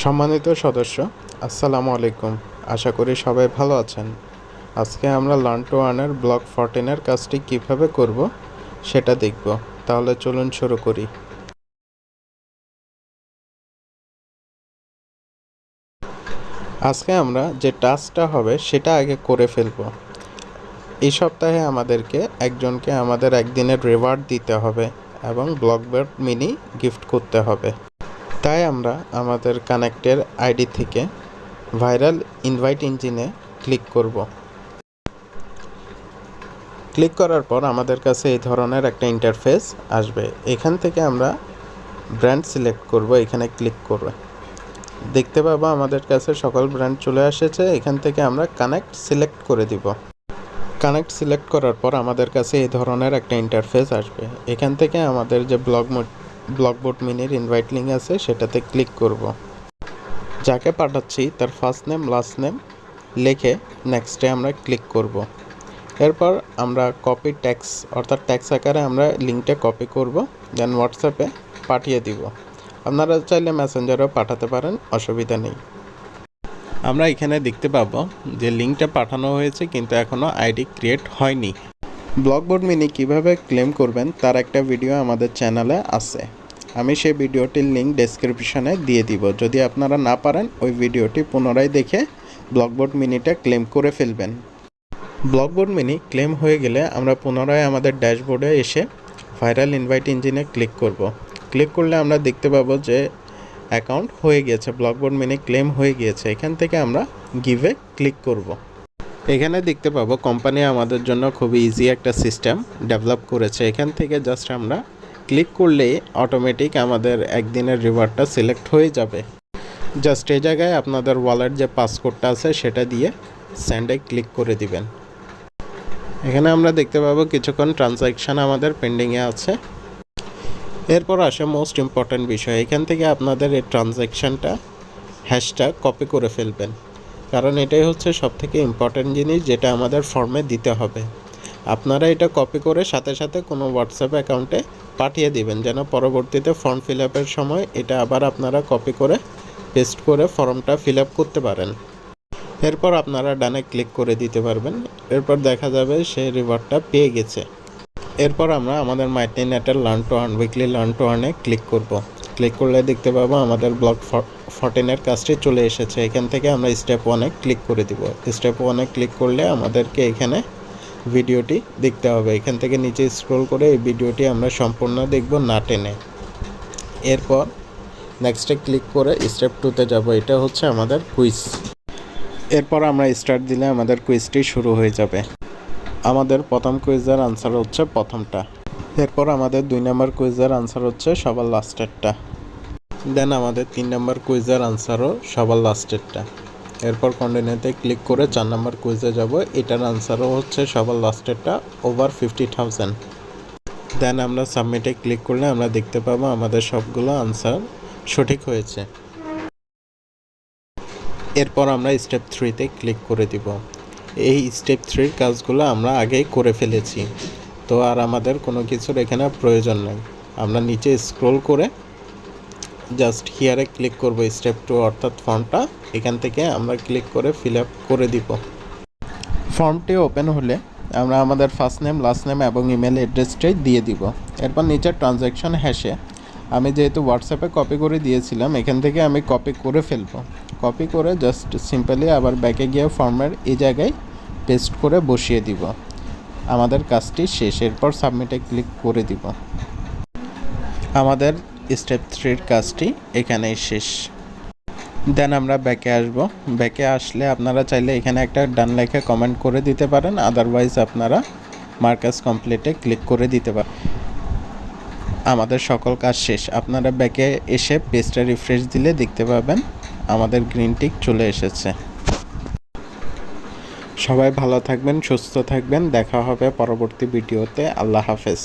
সম্মানিত সদস্য, আসসালামু আলাইকুম। আশা করি সবাই ভালো আছেন। আজকে আমরা লার্ন টু আর্নের ব্লক 14 কাজটি কিভাবে করব সেটা দেখব। তাহলে চলুন শুরু করি। আজকে আমরা যে টাস্কটা হবে সেটা আগে করে ফেলব। এই সপ্তাহে আমাদেরকে একজনকে আমাদের একদিনের রিওয়ার্ড দিতে হবে এবং ব্লকবার্ড মিনি গিফট করতে হবে। তাই আমরা আমাদের কানেক্টের আইডি থেকে ভাইরাল ইনভাইট ইঞ্জিনে ক্লিক করব। ক্লিক করার পর আমাদের কাছে এই ধরনের একটা ইন্টারফেস আসবে। এখান থেকে আমরা ব্র্যান্ড সিলেক্ট করব। এখানে ক্লিক করব, দেখতে পাবো আমাদের কাছে সকল ব্র্যান্ড চলে এসেছে। এখান থেকে আমরা কানেক্ট সিলেক্ট করে দিব। কানেক্ট সিলেক্ট করার পর আমাদের কাছে এই ধরনের একটা ইন্টারফেস আসবে। এখান থেকে আমাদের যে ব্লকবোর্ড মিনির ইনভাইট লিঙ্ক আছে সেটাতে ক্লিক করব। যাকে পাঠাচ্ছি তার ফার্স্ট নেম লাস্ট নেম লিখে নেক্সটে আমরা ক্লিক করব। এরপর আমরা কপি ট্যাক্স অর্থাৎ ট্যাক্স আকারে আমরা লিঙ্কটা কপি করব, দেন হোয়াটসঅ্যাপে পাঠিয়ে দিব। আপনারা চাইলে মেসেঞ্জারেও পাঠাতে পারেন, অসুবিধা নেই। আমরা এখানে দেখতে পাবো যে লিঙ্কটা পাঠানো হয়েছে কিন্তু এখনও আইডি ক্রিয়েট হয়নি। ব্লকবোর্ড মিনি কিভাবে ক্লেম করবেন তার একটা ভিডিও আমাদের চ্যানেলে আছে। আমি সেই ভিডিওটির লিঙ্ক ডেসক্রিপশনে দিয়ে দিব। যদি আপনারা না পারেন ওই ভিডিওটি পুনরায় দেখে ব্লকবোর্ড মিনিটা ক্লেম করে ফেলবেন। ব্লকবোর্ড মিনি ক্লেম হয়ে গেলে আমরা পুনরায় আমাদের ড্যাশবোর্ডে এসে ভাইরাল ইনভাইট ইঞ্জিনে ক্লিক করব। ক্লিক করলে আমরা দেখতে পাবো যে অ্যাকাউন্ট হয়ে গিয়েছে, ব্লকবোর্ড মিনি ক্লেম হয়ে গিয়েছে। এখান থেকে আমরা গিভে ক্লিক করব। এখানে দেখতে পাবো কোম্পানি আমাদের জন্য খুবই ইজি একটা সিস্টেম ডেভেলপ করেছে। এখান থেকে জাস্ট আমরা ক্লিক করলেই অটোমেটিক আমাদের একদিনের রিওয়ার্ডটা সিলেক্ট হয়ে যাবে। জাস্ট এই জায়গায় আপনাদের ওয়ালেট যে পাসকোডটা আছে সেটা দিয়ে সেন্ডে ক্লিক করে দিবেন। এখানে আমরা দেখতে পাবো কিছুক্ষণ ট্রানজ্যাকশান আমাদের পেন্ডিংয়ে আছে। এরপর আসে মোস্ট ইম্পর্ট্যান্ট বিষয়। এখান থেকে আপনাদের এই ট্রানজ্যাকশানটা হ্যাশট্যাগ কপি করে ফেলবেন, কারণ এটাই হচ্ছে সবথেকে ইম্পর্ট্যান্ট জিনিস যেটা আমাদের ফর্মে দিতে হবে। আপনারা এটা কপি করে সাথে সাথে কোনো হোয়াটসঅ্যাপ অ্যাকাউন্টে পাঠিয়ে দিবেন, যেন পরবর্তীতে ফর্ম ফিল আপের সময় এটা আবার আপনারা কপি করে পেস্ট করে ফর্মটা ফিল আপ করতে পারেন। এরপর আপনারা ডানে ক্লিক করে দিতে পারবেন। এরপর দেখা যাবে সে রিওয়ার্ডটা পেয়ে গেছে। এরপর আমরা আমাদের মাইটি নেটের learn to earn weekly learn to আর্নে ক্লিক করব। ক্লিক করলে দেখতে পাবো আমাদের ব্লক 14 কাজটি চলে এসেছে। এখান থেকে আমরা স্টেপ 1-এ ক্লিক করে দিব। স্টেপ 1-এ ক্লিক করলে আমাদেরকে এখানে ভিডিওটি দেখতে হবে। এখান থেকে নিচে স্ক্রল করে এই ভিডিওটি আমরা সম্পূর্ণ দেখব, না টেনে। এরপর নেক্সটে ক্লিক করে স্টেপ 2-তে যাব। এটা হচ্ছে আমাদের কুইজ। এরপর আমরা স্টার্ট দিলে আমাদের কুইজটি শুরু হয়ে যাবে। আমাদের প্রথম কুইজের আনসার হচ্ছে প্রথমটা। এরপর আমাদের 2 নম্বর কুইজের আনসার হচ্ছে সবার লাস্টেরটা। দেন আমাদের 3 নম্বর কুইজের আনসারও সবার লাস্টেরটা। এরপর কন্টিনিউতে ক্লিক করে 4 নম্বর কুইজে যাব। এটার আনসারও হচ্ছে সবার লাস্টেরটা, ওভার 50,000। দেন আমরা সাবমিটে ক্লিক করলে আমরা দেখতে পাবো আমাদের সবগুলো আনসার সঠিক হয়েছে। এরপর আমরা স্টেপ 3-তে ক্লিক করে দিব। এই স্টেপ 3-র কাজগুলো আমরা আগেই করে ফেলেছি, তো আর আমাদের কোনো কিছুর এখানে প্রয়োজন নেই। আমরা নিচে স্ক্রল করে জাস্ট হিয়ারে ক্লিক করব স্টেপ 2 অর্থাৎ ফর্মটা। এখান থেকে আমরা ক্লিক করে ফিল আপ করে দিব। ফর্মটি ওপেন হলে আমরা আমাদের ফার্স্ট নেম লাস্ট নেম এবং ইমেল অ্যাড্রেসটাই দিয়ে দিব। এরপর নিচে ট্রানজ্যাকশন হ্যাশে আমি যেহেতু হোয়াটসঅ্যাপে কপি করে দিয়েছিলাম, এখান থেকে আমি কপি করে ফেলবো। কপি করে জাস্ট সিম্পলি আবার ব্যাকে গিয়ে ফর্মের এই জায়গায় পেস্ট করে বসিয়ে দিব। আমাদের কাজটি শেষ। এরপর সাবমিটে ক্লিক করে দিব। আমাদের স্টেপ 3-র কাজটি এখানেই শেষ। দেন আমরা ব্যাকে আসব। ব্যাকে আসলে আপনারা চাইলে এখানে একটা ডান লেখা কমেন্ট করে দিতে পারেন, আদারওয়াইজ আপনারা মার্কাস কমপ্লিটে ক্লিক করে দিতে পারেন। আমাদের সকল কাজ শেষ। আপনারা ব্যাকে এসে পেজটা রিফ্রেশ দিলে দেখতে পাবেন আমাদের গ্রিন টিক চলে এসেছে। সবাই ভালো থাকবেন, সুস্থ থাকবেন। দেখা হবে পরবর্তী ভিডিওতে। আল্লাহ হাফেজ।